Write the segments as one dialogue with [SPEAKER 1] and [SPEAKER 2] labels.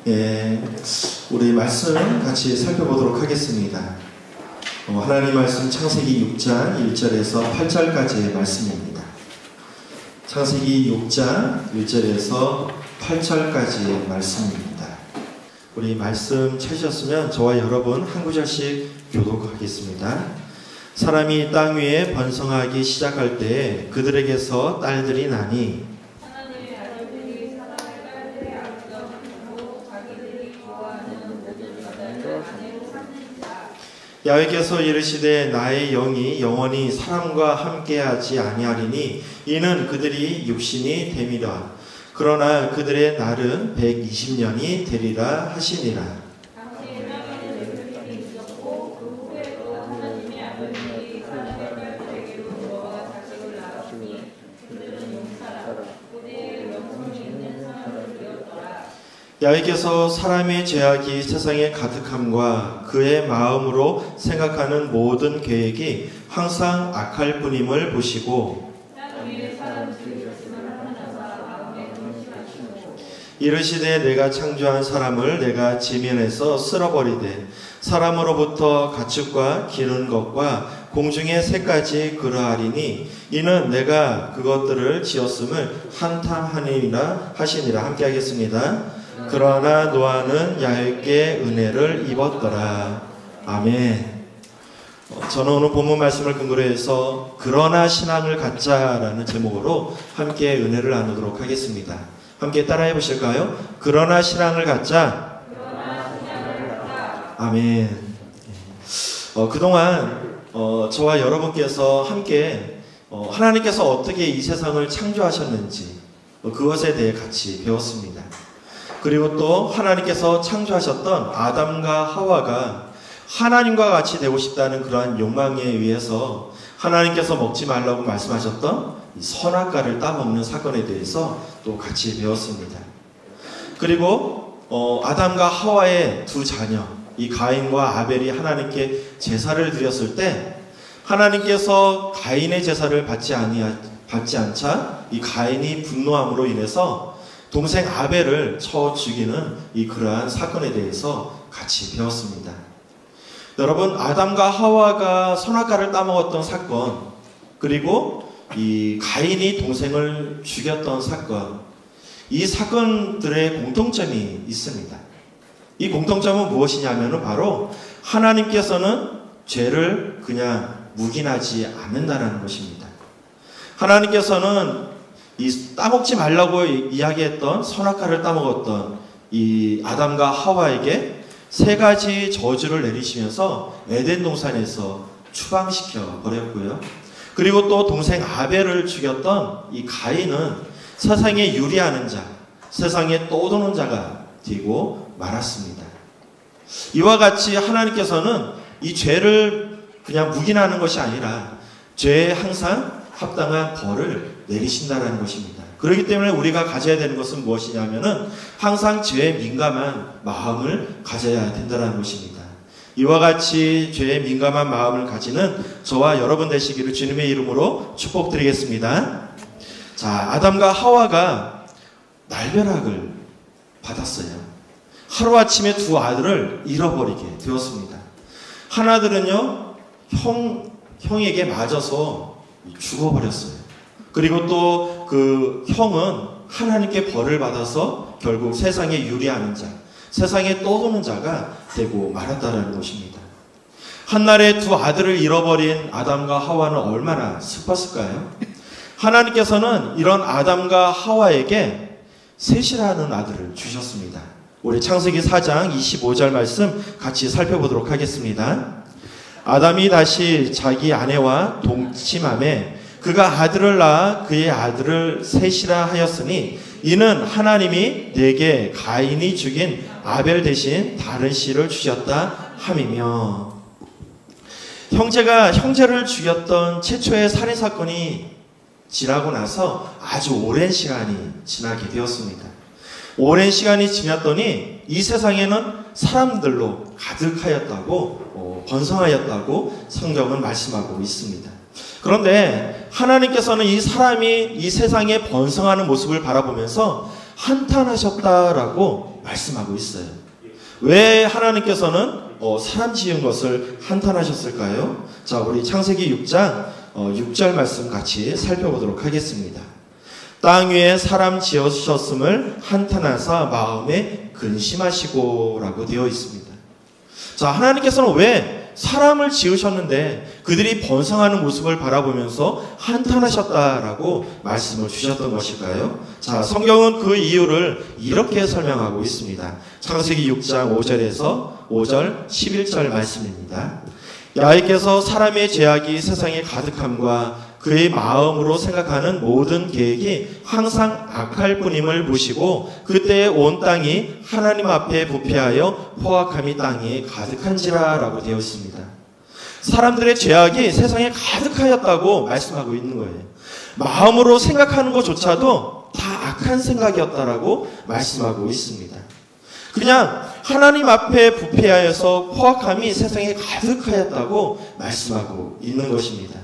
[SPEAKER 1] 예, 우리 말씀 같이 살펴보도록 하겠습니다. 하나님 말씀 창세기 6장 1절에서 8절까지의 말씀입니다. 창세기 6장 1절에서 8절까지의 말씀입니다. 우리 말씀 찾으셨으면 저와 여러분 한 구절씩 교독하겠습니다. 사람이 땅 위에 번성하기 시작할 때에 그들에게서 딸들이 나니 야훼께서 이르시되 나의 영이 영원히 사람과 함께하지 아니하리니 이는 그들이 육신이 됨이라. 그러나 그들의 날은 120년이 되리라 하시니라. 야훼께서 사람의 죄악이 세상에 가득함과 그의 마음으로 생각하는 모든 계획이 항상 악할 뿐임을 보시고 이르시되 내가 창조한 사람을 내가 지면에서 쓸어버리되 사람으로부터 가축과 기는 것과 공중의 새까지 그러하리니 이는 내가 그것들을 지었음을 한탄하니라 하시니라. 함께 하겠습니다. 그러나 노아는 야훼께 은혜를 입었더라. 아멘. 저는 오늘 본문 말씀을 근거로 해서 그러나 신앙을 갖자라는 제목으로 함께 은혜를 나누도록 하겠습니다. 함께 따라해 보실까요? 그러나 신앙을 갖자. 아멘. 그동안 저와 여러분께서 함께 하나님께서 어떻게 이 세상을 창조하셨는지 그것에 대해 같이 배웠습니다. 그리고 또 하나님께서 창조하셨던 아담과 하와가 하나님과 같이 되고 싶다는 그러한 욕망에 의해서 하나님께서 먹지 말라고 말씀하셨던 이 선악과를 따먹는 사건에 대해서 또 같이 배웠습니다. 그리고 아담과 하와의 두 자녀, 이 가인과 아벨이 하나님께 제사를 드렸을 때 하나님께서 가인의 제사를 받지 않자 이 가인이 분노함으로 인해서 동생 아벨을 쳐 죽이는 이 그러한 사건에 대해서 같이 배웠습니다. 여러분, 아담과 하와가 선악과를 따먹었던 사건, 그리고 이 가인이 동생을 죽였던 사건, 이 사건들의 공통점이 있습니다. 이 공통점은 무엇이냐면 바로 하나님께서는 죄를 그냥 묵인하지 않는다는 것입니다. 하나님께서는 이 따먹지 말라고 이야기했던 선악과를 따먹었던 이 아담과 하와에게 세 가지 저주를 내리시면서 에덴 동산에서 추방시켜 버렸고요. 그리고 또 동생 아벨을 죽였던 이 가인은 세상에 유리하는 자, 세상에 떠도는 자가 되고 말았습니다. 이와 같이 하나님께서는 이 죄를 그냥 묵인하는 것이 아니라 죄에 항상 합당한 벌을 내리신다는 것입니다. 그렇기 때문에 우리가 가져야 되는 것은 무엇이냐면은 항상 죄에 민감한 마음을 가져야 된다는 것입니다. 이와 같이 죄에 민감한 마음을 가지는 저와 여러분 되시기를 주님의 이름으로 축복드리겠습니다. 자, 아담과 하와가 날벼락을 받았어요. 하루아침에 두 아들을 잃어버리게 되었습니다. 하나들은요, 형에게 맞아서 죽어버렸어요. 그리고 또 그 형은 하나님께 벌을 받아서 결국 세상에 유리하는 자, 세상에 떠도는 자가 되고 말았다는 것입니다. 한날에 두 아들을 잃어버린 아담과 하와는 얼마나 슬펐을까요? 하나님께서는 이런 아담과 하와에게 셋이라는 아들을 주셨습니다. 우리 창세기 4장 25절 말씀 같이 살펴보도록 하겠습니다. 아담이 다시 자기 아내와 동침함에 그가 아들을 낳아 그의 아들을 셋이라 하였으니 이는 하나님이 내게 가인이 죽인 아벨 대신 다른 씨를 주셨다 함이며. 형제가 형제를 죽였던 최초의 살인사건이 지나고 나서 아주 오랜 시간이 지나게 되었습니다. 오랜 시간이 지났더니 이 세상에는 사람들로 가득하였다고 번성하였다고 성경은 말씀하고 있습니다. 그런데 하나님께서는 이 사람이 이 세상에 번성하는 모습을 바라보면서 한탄하셨다라고 말씀하고 있어요. 왜 하나님께서는 사람 지은 것을 한탄하셨을까요? 자, 우리 창세기 6장 6절 말씀 같이 살펴보도록 하겠습니다. 땅 위에 사람 지으셨음을 한탄하사 마음에 근심하시고 라고 되어 있습니다. 자, 하나님께서는 왜 사람을 지으셨는데 그들이 번성하는 모습을 바라보면서 한탄하셨다라고 말씀을 주셨던 것일까요? 자, 성경은 그 이유를 이렇게 설명하고 있습니다. 창세기 6장 5절에서 5절 11절 말씀입니다. 야훼께서 사람의 죄악이 세상에 가득함과 그의 마음으로 생각하는 모든 계획이 항상 악할 뿐임을 보시고 그때 온 땅이 하나님 앞에 부패하여 포악함이 땅에 가득한지라 라고 되어 있습니다. 사람들의 죄악이 세상에 가득하였다고 말씀하고 있는 거예요. 마음으로 생각하는 것조차도 다 악한 생각이었다라고 말씀하고 있습니다. 그냥 하나님 앞에 부패하여서 포악함이 세상에 가득하였다고 말씀하고 있는 것입니다.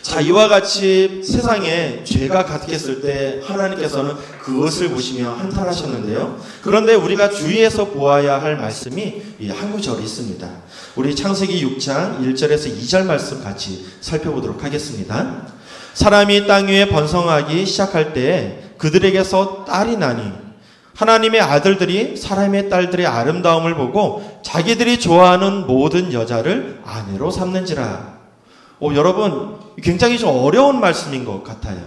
[SPEAKER 1] 자, 이와 같이 세상에 죄가 가득했을 때 하나님께서는 그것을 보시며 한탄하셨는데요. 그런데 우리가 주의해서 보아야 할 말씀이 한 구절이 있습니다. 우리 창세기 6장 1절에서 2절 말씀 같이 살펴보도록 하겠습니다. 사람이 땅 위에 번성하기 시작할 때에 그들에게서 딸이 나니 하나님의 아들들이 사람의 딸들의 아름다움을 보고 자기들이 좋아하는 모든 여자를 아내로 삼는지라. 여러분, 굉장히 좀 어려운 말씀인 것 같아요.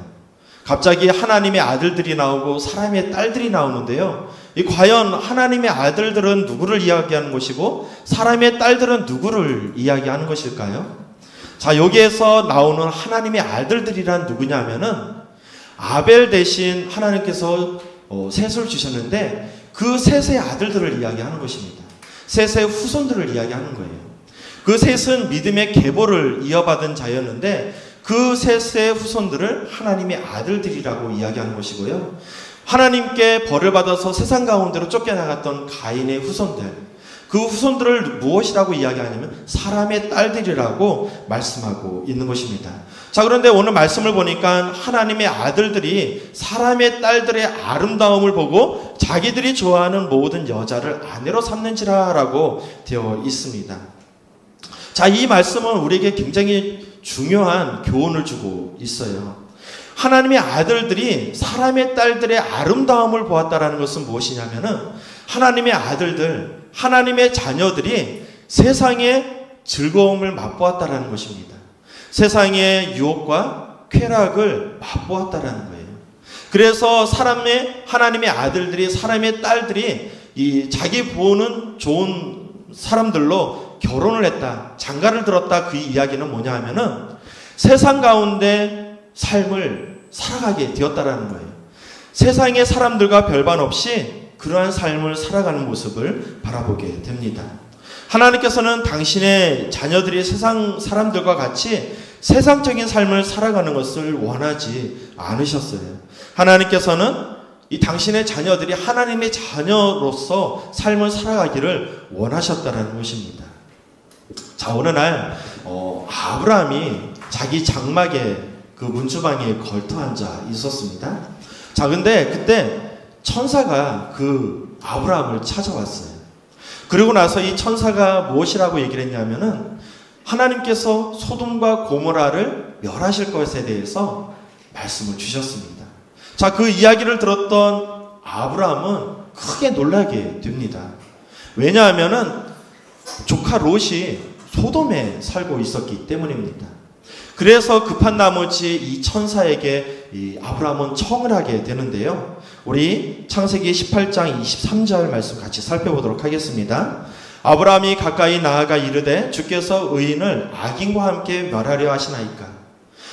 [SPEAKER 1] 갑자기 하나님의 아들들이 나오고 사람의 딸들이 나오는데요. 과연 하나님의 아들들은 누구를 이야기하는 것이고 사람의 딸들은 누구를 이야기하는 것일까요? 자, 여기에서 나오는 하나님의 아들들이란 누구냐면은 아벨 대신 하나님께서 셋을 주셨는데 그 셋의 아들들을 이야기하는 것입니다. 셋의 후손들을 이야기하는 거예요. 그 셋은 믿음의 계보를 이어받은 자였는데 그 셋의 후손들을 하나님의 아들들이라고 이야기하는 것이고요. 하나님께 벌을 받아서 세상 가운데로 쫓겨나갔던 가인의 후손들, 그 후손들을 무엇이라고 이야기하냐면 사람의 딸들이라고 말씀하고 있는 것입니다. 자, 그런데 오늘 말씀을 보니까 하나님의 아들들이 사람의 딸들의 아름다움을 보고 자기들이 좋아하는 모든 여자를 아내로 삼는지라라고 되어 있습니다. 자, 이 말씀은 우리에게 굉장히 중요한 교훈을 주고 있어요. 하나님의 아들들이 사람의 딸들의 아름다움을 보았다라는 것은 무엇이냐면은 하나님의 아들들, 하나님의 자녀들이 세상의 즐거움을 맛보았다라는 것입니다. 세상의 유혹과 쾌락을 맛보았다라는 거예요. 그래서 하나님의 아들들이, 사람의 딸들이 자기 보는 좋은 사람들로 결혼을 했다, 장가를 들었다. 그 이야기는 뭐냐 하면은 세상 가운데 삶을 살아가게 되었다라는 거예요. 세상의 사람들과 별반 없이 그러한 삶을 살아가는 모습을 바라보게 됩니다. 하나님께서는 당신의 자녀들이 세상 사람들과 같이 세상적인 삶을 살아가는 것을 원하지 않으셨어요. 하나님께서는 이 당신의 자녀들이 하나님의 자녀로서 삶을 살아가기를 원하셨다라는 것입니다. 자, 어느 날 아브라함이 자기 장막에 그 문주방에 걸터 앉아 있었습니다. 자, 근데 그때 천사가 그 아브라함을 찾아왔어요. 그리고 나서 이 천사가 무엇이라고 얘기를 했냐면은 하나님께서 소돔과 고모라를 멸하실 것에 대해서 말씀을 주셨습니다. 자, 그 이야기를 들었던 아브라함은 크게 놀라게 됩니다. 왜냐하면은 조카 롯이 소돔에 살고 있었기 때문입니다. 그래서 급한 나머지 이 천사에게 이 아브라함은 청을 하게 되는데요. 우리 창세기 18장 23절 말씀 같이 살펴보도록 하겠습니다. 아브라함이 가까이 나아가 이르되 주께서 의인을 악인과 함께 멸하려 하시나이까.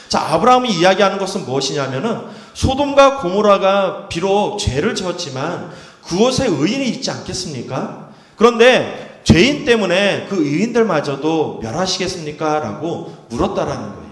[SPEAKER 1] 자, 아브라함이 이야기하는 것은 무엇이냐면은 소돔과 고모라가 비록 죄를 지었지만 그곳에 의인이 있지 않겠습니까? 그런데 죄인 때문에 그 의인들마저도 멸하시겠습니까? 라고 물었다라는 거예요.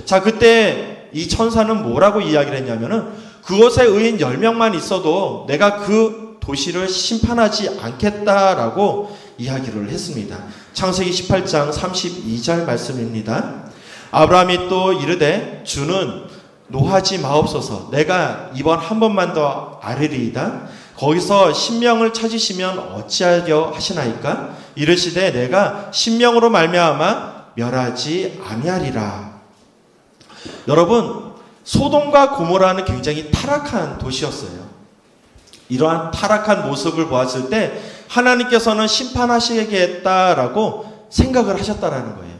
[SPEAKER 1] 자, 그때 이 천사는 뭐라고 이야기를 했냐면은 그곳에 의인 10명만 있어도 내가 그 도시를 심판하지 않겠다라고 이야기를 했습니다. 창세기 18장 32절 말씀입니다. 아브라함이 또 이르되 주는 노하지 마옵소서. 내가 이번 한 번만 더 아뢰리이다. 거기서 신명을 찾으시면 어찌하려 하시나이까? 이르시되 내가 신명으로 말미암아 멸하지 아니하리라. 여러분, 소돔과 고모라는 굉장히 타락한 도시였어요. 이러한 타락한 모습을 보았을 때 하나님께서는 심판하시겠다라고 생각을 하셨다라는 거예요.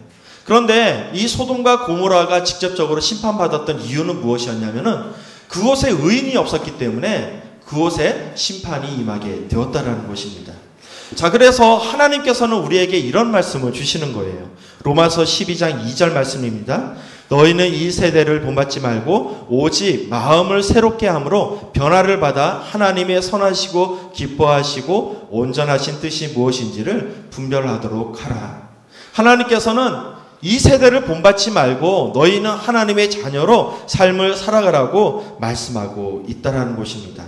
[SPEAKER 1] 그런데 이 소돔과 고모라가 직접적으로 심판받았던 이유는 무엇이었냐면은 그곳에 의인이 없었기 때문에 그곳에 심판이 임하게 되었다라는 것입니다. 자, 그래서 하나님께서는 우리에게 이런 말씀을 주시는 거예요. 로마서 12장 2절 말씀입니다. 너희는 이 세대를 본받지 말고 오직 마음을 새롭게 함으로 변화를 받아 하나님의 선하시고 기뻐하시고 온전하신 뜻이 무엇인지를 분별하도록 하라. 하나님께서는 이 세대를 본받지 말고 너희는 하나님의 자녀로 삶을 살아가라고 말씀하고 있다라는 것입니다.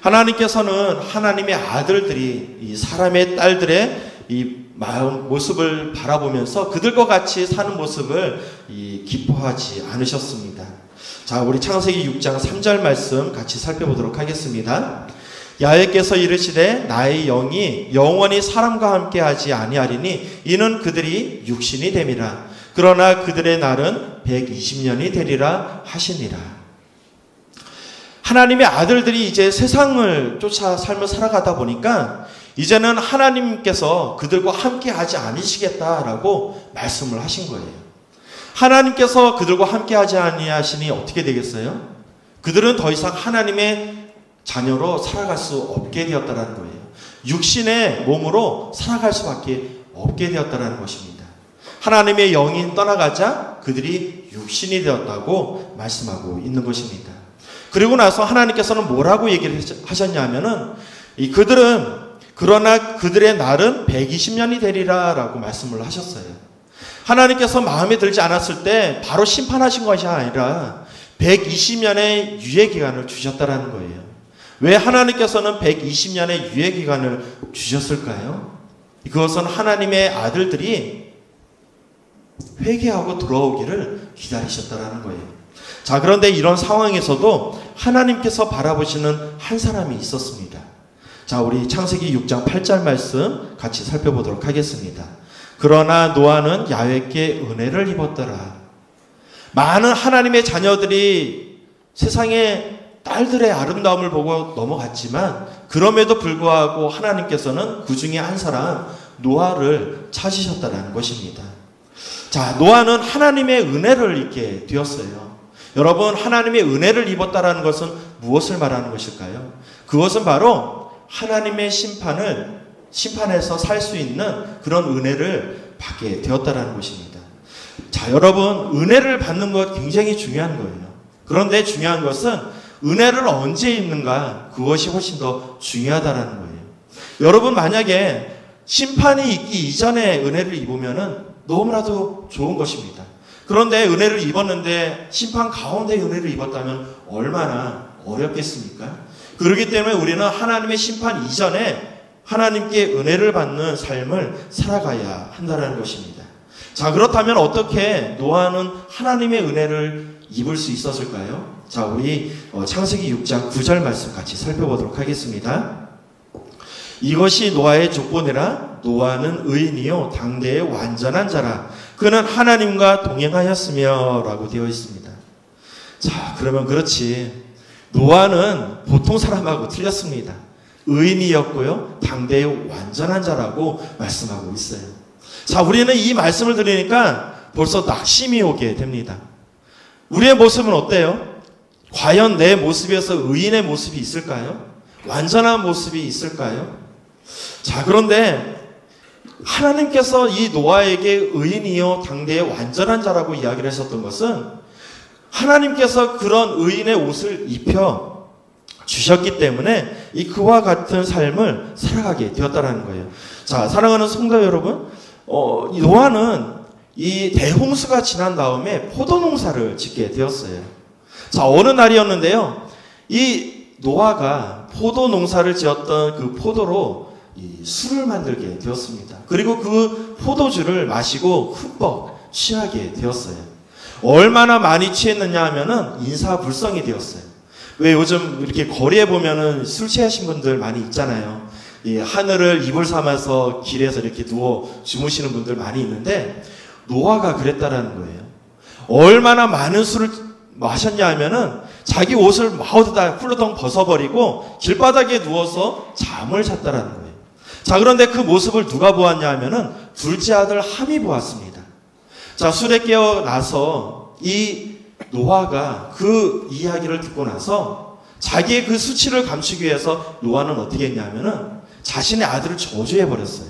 [SPEAKER 1] 하나님께서는 하나님의 아들들이 이 사람의 딸들의 이 마음 모습을 바라보면서 그들과 같이 사는 모습을 기뻐하지 않으셨습니다. 자, 우리 창세기 6장 3절 말씀 같이 살펴보도록 하겠습니다. 야훼께서 이르시되 나의 영이 영원히 사람과 함께 하지 아니하리니 이는 그들이 육신이 됨이라. 그러나 그들의 날은 120년이 되리라 하시니라. 하나님의 아들들이 이제 세상을 쫓아 삶을 살아가다 보니까 이제는 하나님께서 그들과 함께 하지 않으시겠다라고 말씀을 하신 거예요. 하나님께서 그들과 함께 하지 아니하시니 어떻게 되겠어요? 그들은 더 이상 하나님의 자녀로 살아갈 수 없게 되었다라는 거예요. 육신의 몸으로 살아갈 수밖에 없게 되었다라는 것입니다. 하나님의 영이 떠나가자 그들이 육신이 되었다고 말씀하고 있는 것입니다. 그리고 나서 하나님께서는 뭐라고 얘기를 하셨냐면은 그들은 그러나 그들의 날은 120년이 되리라 라고 말씀을 하셨어요. 하나님께서 마음에 들지 않았을 때 바로 심판하신 것이 아니라 120년의 유예기간을 주셨다라는 거예요. 왜 하나님께서는 120년의 유예기간을 주셨을까요? 그것은 하나님의 아들들이 회개하고 돌아오기를 기다리셨다라는 거예요. 자, 그런데 이런 상황에서도 하나님께서 바라보시는 한 사람이 있었습니다. 자, 우리 창세기 6장 8절 말씀 같이 살펴보도록 하겠습니다. 그러나 노아는 야훼께 은혜를 입었더라. 많은 하나님의 자녀들이 세상의 딸들의 아름다움을 보고 넘어갔지만 그럼에도 불구하고 하나님께서는 그 중에 한 사람 노아를 찾으셨다는 것입니다. 자, 노아는 하나님의 은혜를 입게 되었어요. 여러분, 하나님의 은혜를 입었다라는 것은 무엇을 말하는 것일까요? 그것은 바로 하나님의 심판에서 살 수 있는 그런 은혜를 받게 되었다라는 것입니다. 자, 여러분, 은혜를 받는 것 굉장히 중요한 거예요. 그런데 중요한 것은 은혜를 언제 입는가, 그것이 훨씬 더 중요하다라는 거예요. 여러분, 만약에 심판이 있기 이전에 은혜를 입으면은 너무나도 좋은 것입니다. 그런데 은혜를 입었는데 심판 가운데 은혜를 입었다면 얼마나 어렵겠습니까? 그렇기 때문에 우리는 하나님의 심판 이전에 하나님께 은혜를 받는 삶을 살아가야 한다는 것입니다. 자, 그렇다면 어떻게 노아는 하나님의 은혜를 입을 수 있었을까요? 자, 우리 창세기 6장 9절 말씀 같이 살펴보도록 하겠습니다. 이것이 노아의 족보니라. 노아는 의인이요 당대의 완전한 자라. 그는 하나님과 동행하였으며 라고 되어 있습니다. 자, 그러면 그렇지, 노아는 보통 사람하고 틀렸습니다. 의인이었고요 당대의 완전한 자라고 말씀하고 있어요. 자, 우리는 이 말씀을 들으니까 벌써 낙심이 오게 됩니다. 우리의 모습은 어때요? 과연 내 모습에서 의인의 모습이 있을까요? 완전한 모습이 있을까요? 자, 그런데 하나님께서 이 노아에게 의인이요 당대의 완전한 자라고 이야기를 했었던 것은 하나님께서 그런 의인의 옷을 입혀 주셨기 때문에 이 그와 같은 삶을 살아가게 되었다는 거예요. 자, 사랑하는 성도 여러분, 노아는 이 대홍수가 지난 다음에 포도 농사를 짓게 되었어요. 자, 어느 날이었는데요, 이 노아가 포도 농사를 지었던 그 포도로 이 술을 만들게 되었습니다. 그리고 그 포도주를 마시고 흠뻑 취하게 되었어요. 얼마나 많이 취했느냐 하면은 인사불성이 되었어요. 왜 요즘 이렇게 거리에 보면은 술 취하신 분들 많이 있잖아요. 이 하늘을 이불 삼아서 길에서 이렇게 누워 주무시는 분들 많이 있는데, 노아가 그랬다라는 거예요. 얼마나 많은 술을 마셨냐 하면은 자기 옷을 마구 다 훌러덩 벗어버리고 길바닥에 누워서 잠을 잤다라는 거예요. 자, 그런데 그 모습을 누가 보았냐 하면은 둘째 아들 함이 보았습니다. 자, 술에 깨어나서 이 노아가 그 이야기를 듣고 나서 자기의 그 수치를 감추기 위해서 노아는 어떻게 했냐면은 자신의 아들을 저주해 버렸어요.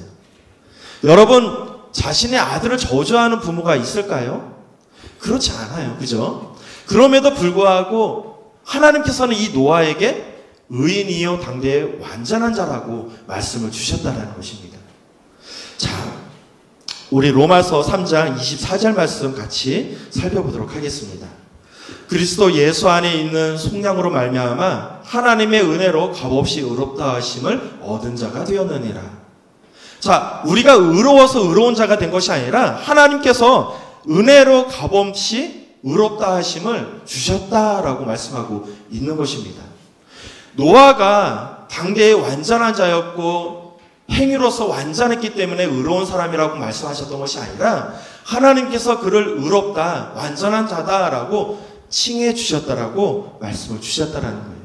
[SPEAKER 1] 여러분, 자신의 아들을 저주하는 부모가 있을까요? 그렇지 않아요. 그죠? 그럼에도 불구하고 하나님께서는 이 노아에게 의인이요 당대의 완전한 자라고 말씀을 주셨다는 것입니다. 자, 우리 로마서 3장 24절 말씀 같이 살펴보도록 하겠습니다. 그리스도 예수 안에 있는 속량으로 말미암아 하나님의 은혜로 값없이 의롭다 하심을 얻은 자가 되었느니라. 자, 우리가 의로워서 의로운 자가 된 것이 아니라 하나님께서 은혜로 값없이 의롭다 하심을 주셨다라고 말씀하고 있는 것입니다. 노아가 당대의 완전한 자였고 행위로서 완전했기 때문에 의로운 사람이라고 말씀하셨던 것이 아니라 하나님께서 그를 의롭다, 완전한 자다라고 칭해 주셨다라고 말씀을 주셨다라는 거예요.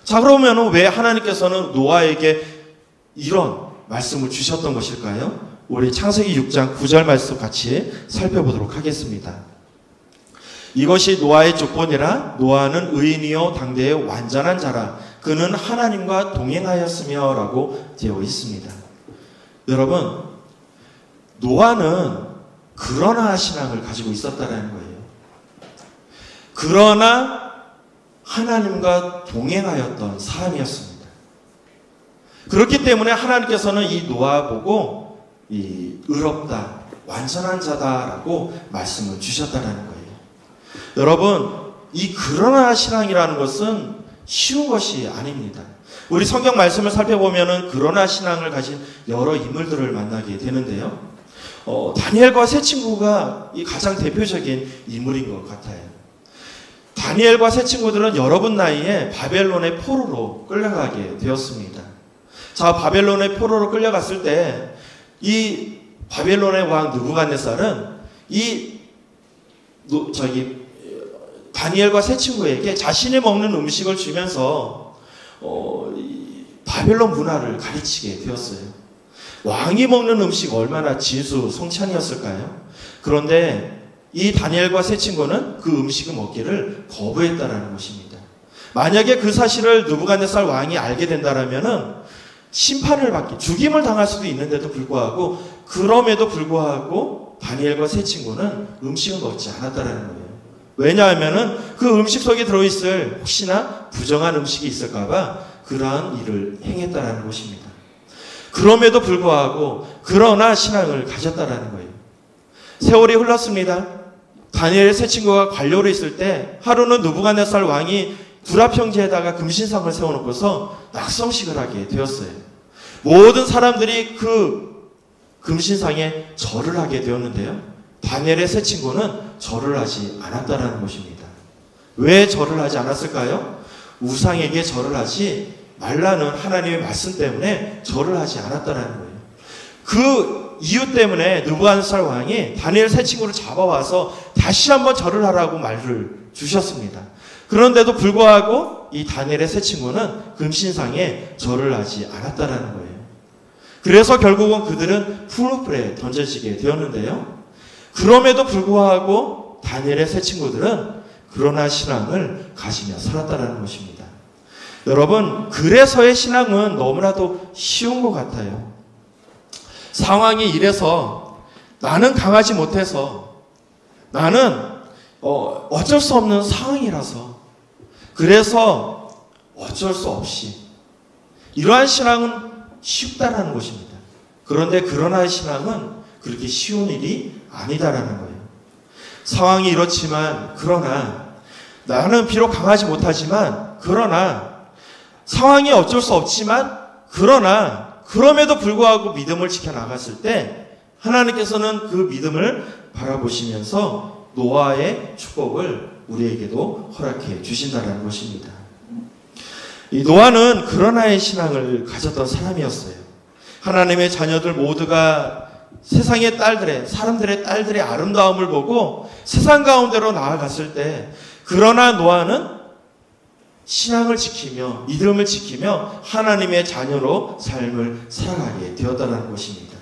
[SPEAKER 1] 자, 그러면 왜 하나님께서는 노아에게 이런 말씀을 주셨던 것일까요? 우리 창세기 6장 9절 말씀 같이 살펴보도록 하겠습니다. 이것이 노아의 조건이라 노아는 의인이요 당대의 완전한 자라 그는 하나님과 동행하였으며 라고 되어 있습니다. 여러분, 노아는 그러나 신앙을 가지고 있었다는 거예요. 그러나 하나님과 동행하였던 사람이었습니다. 그렇기 때문에 하나님께서는 이 노아 보고 이 의롭다, 완전한 자다라고 말씀을 주셨다는 거예요. 여러분, 이 그러나 신앙이라는 것은 쉬운 것이 아닙니다. 우리 성경 말씀을 살펴보면은 그러나 신앙을 가진 여러 인물들을 만나게 되는데요. 다니엘과 세 친구가 이 가장 대표적인 인물인 것 같아요. 다니엘과 세 친구들은 여러분 나이에 바벨론의 포로로 끌려가게 되었습니다. 자, 바벨론의 포로로 끌려갔을 때 이 바벨론의 왕 느부갓네살은 다니엘과 세 친구에게 자신이 먹는 음식을 주면서 바벨론 문화를 가르치게 되었어요. 왕이 먹는 음식 얼마나 진수성찬이었을까요? 그런데 이 다니엘과 세 친구는 그 음식을 먹기를 거부했다라는 것입니다. 만약에 그 사실을 느부갓네살 왕이 알게 된다라면은 심판을 받기, 죽임을 당할 수도 있는데도 불구하고, 그럼에도 불구하고 다니엘과 세 친구는 음식을 먹지 않았다라는 거예요. 왜냐하면은 그 음식 속에 들어있을 혹시나 부정한 음식이 있을까봐 그러한 일을 행했다라는 것입니다. 그럼에도 불구하고 그러나 신앙을 가졌다라는 거예요. 세월이 흘렀습니다. 다니엘의 세 친구가 관료로 있을 때 하루는 느부갓네살 왕이 구라평지에다가 금신상을 세워놓고서 낙성식을 하게 되었어요. 모든 사람들이 그 금신상에 절을 하게 되었는데요. 다니엘의 세 친구는 절을 하지 않았다라는 것입니다. 왜 절을 하지 않았을까요? 우상에게 절을 하지 말라는 하나님의 말씀 때문에 절을 하지 않았다라는 거예요. 그 이유 때문에 느부갓네살 왕이 다니엘 세 친구를 잡아와서 다시 한번 절을 하라고 말을 주셨습니다. 그런데도 불구하고 이 다니엘의 세 친구는 금신상에 절을 하지 않았다라는 거예요. 그래서 결국은 그들은 풀무불에 던져지게 되었는데요. 그럼에도 불구하고 다니엘의 세 친구들은 그러나 신앙을 가지며 살았다라는 것입니다. 여러분, 그래서의 신앙은 너무나도 쉬운 것 같아요. 상황이 이래서 나는 강하지 못해서 나는 어쩔 수 없는 상황이라서 그래서 어쩔 수 없이 이러한 신앙은 쉽다라는 것입니다. 그런데 그러나 신앙은 그렇게 쉬운 일이 아니다라는 거예요. 상황이 이렇지만 그러나 나는 비록 강하지 못하지만 그러나 상황이 어쩔 수 없지만 그러나 그럼에도 불구하고 믿음을 지켜나갔을 때 하나님께서는 그 믿음을 바라보시면서 노아의 축복을 우리에게도 허락해 주신다는 것입니다. 이 노아는 그러나의 신앙을 가졌던 사람이었어요. 하나님의 자녀들 모두가 세상의 딸들의, 사람들의 딸들의 아름다움을 보고 세상 가운데로 나아갔을 때, 그러나 노아는 신앙을 지키며 믿음을 지키며 하나님의 자녀로 삶을 살아가게 되었다는 것입니다.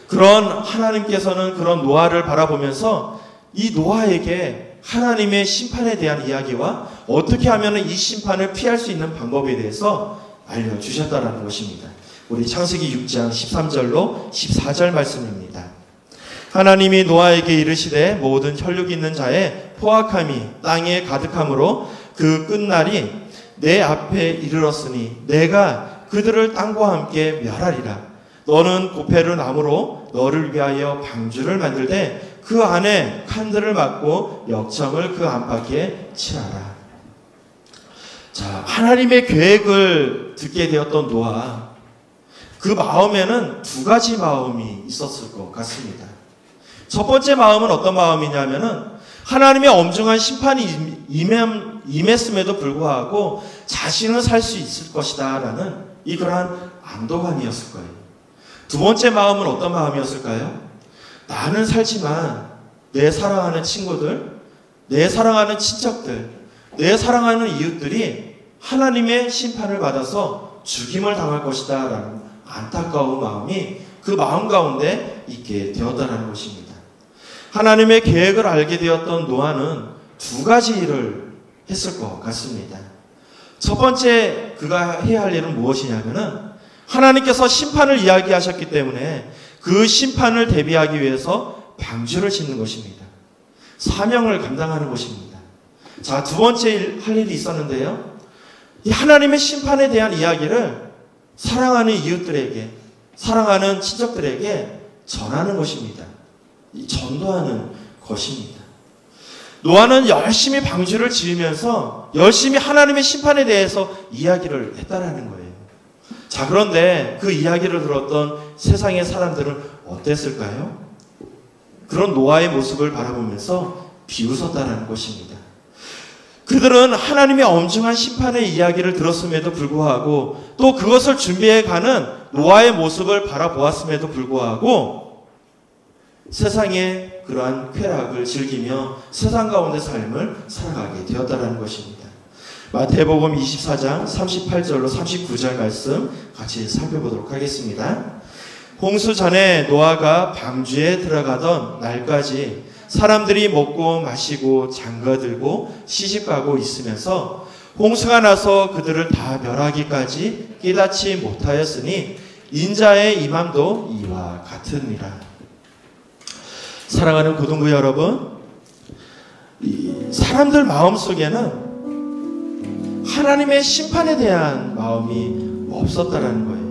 [SPEAKER 1] 그런 하나님께서는 그런 노아를 바라보면서 이 노아에게 하나님의 심판에 대한 이야기와 어떻게 하면 이 심판을 피할 수 있는 방법에 대해서 알려주셨다는 것입니다. 우리 창세기 6장 13절로 14절 말씀입니다. 하나님이 노아에게 이르시되 모든 혈육 있는 자의 포악함이 땅에 가득함으로 그 끝날이 내 앞에 이르렀으니 내가 그들을 땅과 함께 멸하리라. 너는 고페르 나무로 너를 위하여 방주를 만들되 그 안에 칸들을 막고 역청을 그 안팎에 칠하라. 자, 하나님의 계획을 듣게 되었던 노아, 그 마음에는 두 가지 마음이 있었을 것 같습니다. 첫 번째 마음은 어떤 마음이냐면은 하나님의 엄중한 심판이 임했음에도 불구하고 자신은 살 수 있을 것이다 라는 그러한 안도감이었을 거예요. 두 번째 마음은 어떤 마음이었을까요? 나는 살지만 내 사랑하는 친구들, 내 사랑하는 친척들, 내 사랑하는 이웃들이 하나님의 심판을 받아서 죽임을 당할 것이다 라는 안타까운 마음이 그 마음 가운데 있게 되었다는 것입니다. 하나님의 계획을 알게 되었던 노아는 두 가지 일을 했을 것 같습니다. 첫 번째 그가 해야 할 일은 무엇이냐면은 하나님께서 심판을 이야기하셨기 때문에 그 심판을 대비하기 위해서 방주를 짓는 것입니다. 사명을 감당하는 것입니다. 자, 두 번째 할 일이 있었는데요. 이 하나님의 심판에 대한 이야기를 사랑하는 이웃들에게, 사랑하는 친척들에게 전하는 것입니다. 전도하는 것입니다. 노아는 열심히 방주를 지으면서 열심히 하나님의 심판에 대해서 이야기를 했다라는 거예요. 자, 그런데 그 이야기를 들었던 세상의 사람들은 어땠을까요? 그런 노아의 모습을 바라보면서 비웃었다는 것입니다. 그들은 하나님의 엄중한 심판의 이야기를 들었음에도 불구하고 또 그것을 준비해가는 노아의 모습을 바라보았음에도 불구하고 세상의 그러한 쾌락을 즐기며 세상 가운데 삶을 살아가게 되었다는 것입니다. 마태복음 24장 38절로 39절 말씀 같이 살펴보도록 하겠습니다. 홍수 전에 노아가 방주에 들어가던 날까지 사람들이 먹고 마시고 장가들고 시집가고 있으면서 홍수가 나서 그들을 다 멸하기까지 깨닫지 못하였으니 인자의 임함도 이와 같으니라. 사랑하는 고등부 여러분, 사람들 마음속에는 하나님의 심판에 대한 마음이 없었다라는 거예요.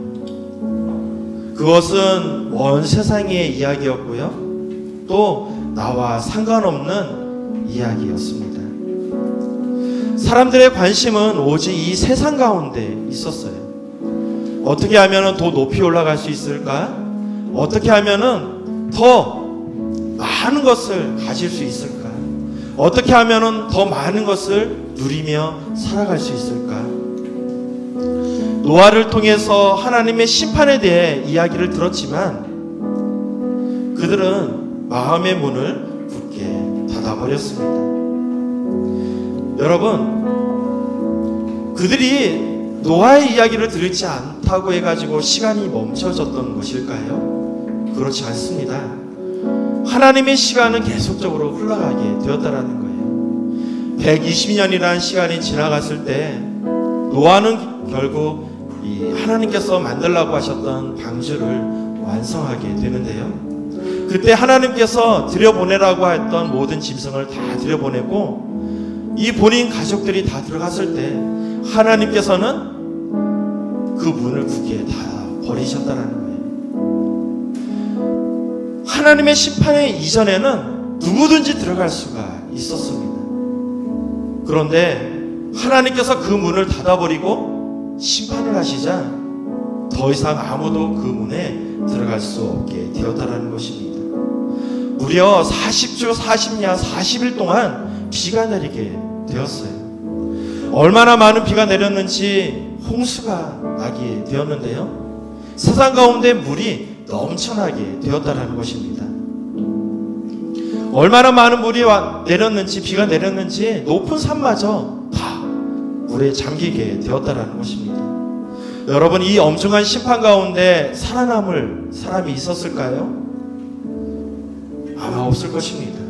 [SPEAKER 1] 그것은 먼 세상의 이야기였고요. 또 나와 상관없는 이야기였습니다. 사람들의 관심은 오직 이 세상 가운데 있었어요. 어떻게 하면 더 높이 올라갈 수 있을까? 어떻게 하면 더 많은 것을 가질 수 있을까? 어떻게 하면 더 많은 것을 누리며 살아갈 수 있을까? 노아를 통해서 하나님의 심판에 대해 이야기를 들었지만 그들은 마음의 문을 굳게 닫아버렸습니다. 여러분, 그들이 노아의 이야기를 들지 않다고 해가지고 시간이 멈춰졌던 것일까요? 그렇지 않습니다. 하나님의 시간은 계속적으로 흘러가게 되었다라는 거예요. 120년이라는 시간이 지나갔을 때 노아는 결국 이 하나님께서 만들라고 하셨던 방주를 완성하게 되는데요. 그때 하나님께서 들여보내라고 했던 모든 짐승을 다 들여보내고 이 본인 가족들이 다 들어갔을 때 하나님께서는 그 문을 굳게 다 버리셨다는 거예요. 하나님의 심판의 이전에는 누구든지 들어갈 수가 있었습니다. 그런데 하나님께서 그 문을 닫아버리고 심판을 하시자 더 이상 아무도 그 문에 들어갈 수 없게 되었다는 것입니다. 무려 40주, 40년, 40일 동안 비가 내리게 되었어요. 얼마나 많은 비가 내렸는지 홍수가 나게 되었는데요. 세상 가운데 물이 넘쳐나게 되었다는 것입니다. 얼마나 많은 물이 내렸는지, 비가 내렸는지 높은 산마저 다 물에 잠기게 되었다는 것입니다. 여러분, 이 엄청난 심판 가운데 살아남을 사람이 있었을까요? 아마 없을 것입니다.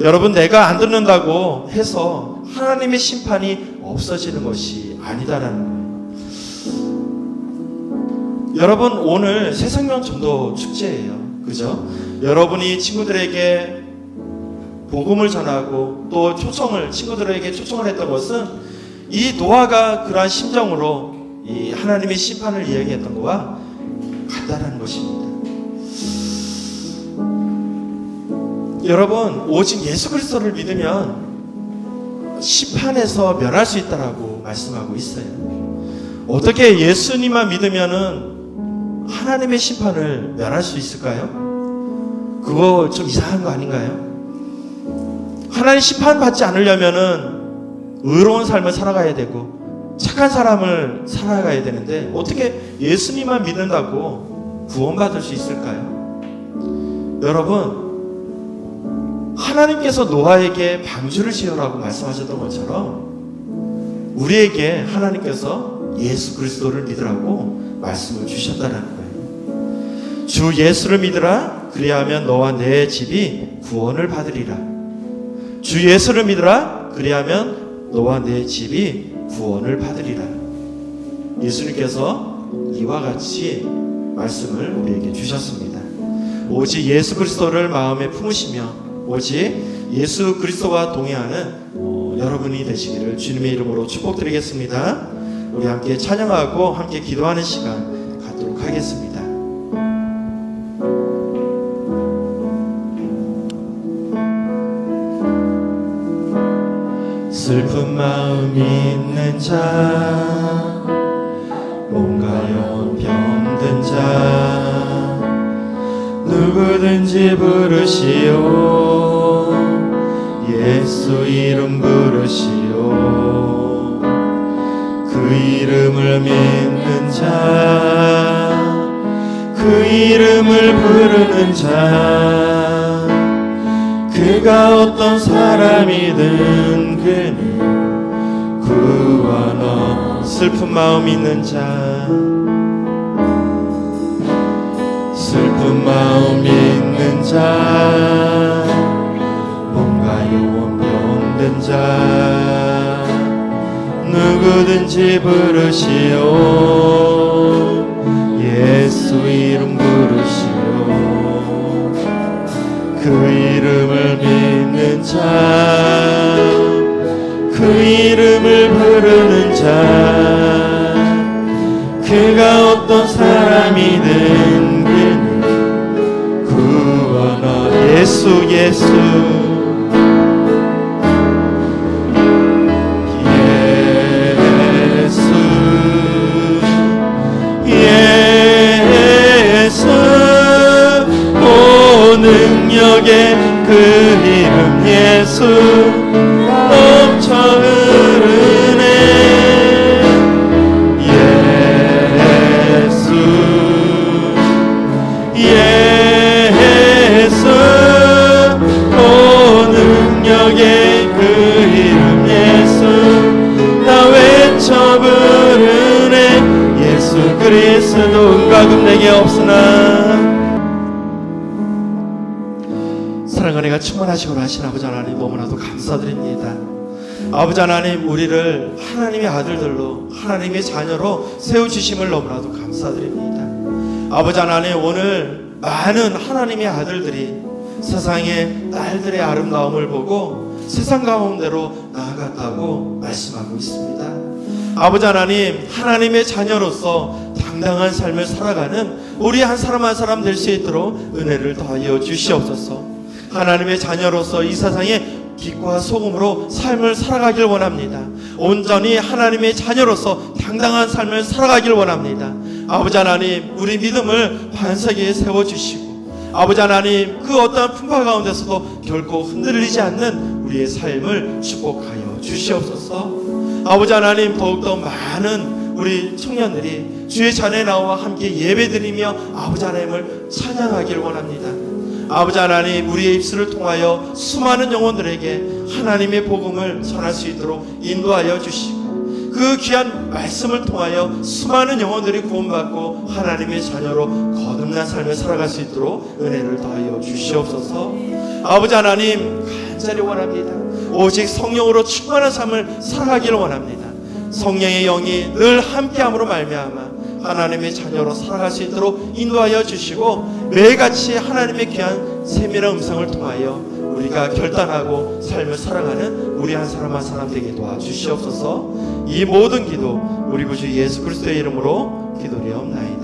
[SPEAKER 1] 여러분, 내가 안 듣는다고 해서 하나님의 심판이 없어지는 것이 아니다라는 거예요. 여러분, 오늘 새생명 전도 축제예요. 그죠? 여러분이 친구들에게 복음을 전하고 또 친구들에게 초청을 했던 것은 이 노아가 그러한 심정으로 이 하나님의 심판을 이야기했던 것과 같다라는 것입니다. 여러분, 오직 예수 그리스도를 믿으면 심판에서 면할 수 있다라고 말씀하고 있어요. 어떻게 예수님만 믿으면은 하나님의 심판을 면할 수 있을까요? 그거 좀 이상한 거 아닌가요? 하나님 심판 받지 않으려면은 의로운 삶을 살아가야 되고 착한 사람을 살아가야 되는데 어떻게 예수님만 믿는다고 구원받을 수 있을까요? 여러분, 하나님께서 노아에게 방주를 지으라고 말씀하셨던 것처럼 우리에게 하나님께서 예수 그리스도를 믿으라고 말씀을 주셨다는 거예요. 주 예수를 믿으라, 그리하면 너와 내 집이 구원을 받으리라. 주 예수를 믿으라, 그리하면 너와 내 집이 구원을 받으리라. 예수님께서 이와 같이 말씀을 우리에게 주셨습니다. 오직 예수 그리스도를 마음에 품으시며 오직 예수 그리스도와 동행하는 여러분이 되시기를 주님의 이름으로 축복드리겠습니다. 우리 함께 찬양하고 함께 기도하는 시간 갖도록 하겠습니다. 슬픈 마음 있는 자, 몸과 영혼 병든 자, 누구든지 부르시오. 예수 이름 부르시오. 그 이름을 믿는 자, 그 이름을 부르는 자, 그가 어떤 사람이든 그는 구원하. 슬픈 마음 있는 자, 슬픈 마음 있는 자, 몸과 영혼 병든 자, 누구든지 부르시오. 예수 이름 부르시오. 그 이름을 믿는 자, 그 이름을 부르는 자, 그가 어떤 사람이든 그는 구원하. 예수 예수 예수 능력의 그 이름 예수 넘쳐 흐르네. 예수 예수 오 능력의 그 이름 예수 나 외쳐 부르네. 예수 그리스도 은과 금 내게 없으나 사랑과 은혜가 충만하시고 하신 아버지 하나님 너무나도 감사드립니다. 아버지 하나님, 우리를 하나님의 아들들로 하나님의 자녀로 세워주심을 너무나도 감사드립니다. 아버지 하나님, 오늘 많은 하나님의 아들들이 세상의 딸들의 아름다움을 보고 세상 가운데로 나아갔다고 말씀하고 있습니다. 아버지 하나님, 하나님의 자녀로서 당당한 삶을 살아가는 우리 한 사람 한 사람 될 수 있도록 은혜를 더하여 주시옵소서. 하나님의 자녀로서 이 세상에 빛과 소금으로 삶을 살아가길 원합니다. 온전히 하나님의 자녀로서 당당한 삶을 살아가길 원합니다. 아버지 하나님, 우리 믿음을 반석에 세워주시고 아버지 하나님, 그 어떠한 풍파 가운데서도 결코 흔들리지 않는 우리의 삶을 축복하여 주시옵소서. 아버지 하나님, 더욱더 많은 우리 청년들이 주의 잔에 나와 함께 예배드리며 아버지 하나님을 찬양하길 원합니다. 아버지 하나님, 우리의 입술을 통하여 수많은 영혼들에게 하나님의 복음을 전할 수 있도록 인도하여 주시고, 그 귀한 말씀을 통하여 수많은 영혼들이 구원받고 하나님의 자녀로 거듭난 삶을 살아갈 수 있도록 은혜를 더하여 주시옵소서. 아버지 하나님, 간절히 원합니다. 오직 성령으로 충만한 삶을 살아가기를 원합니다. 성령의 영이 늘 함께함으로 말미암아 하나님의 자녀로 살아갈 수 있도록 인도하여 주시고, 매일같이 하나님의 귀한 세밀한 음성을 통하여 우리가 결단하고 삶을 살아가는 우리 한 사람 한 사람 되게 도와주시옵소서. 이 모든 기도 우리 구주 예수 그리스도의 이름으로 기도드리옵나이다.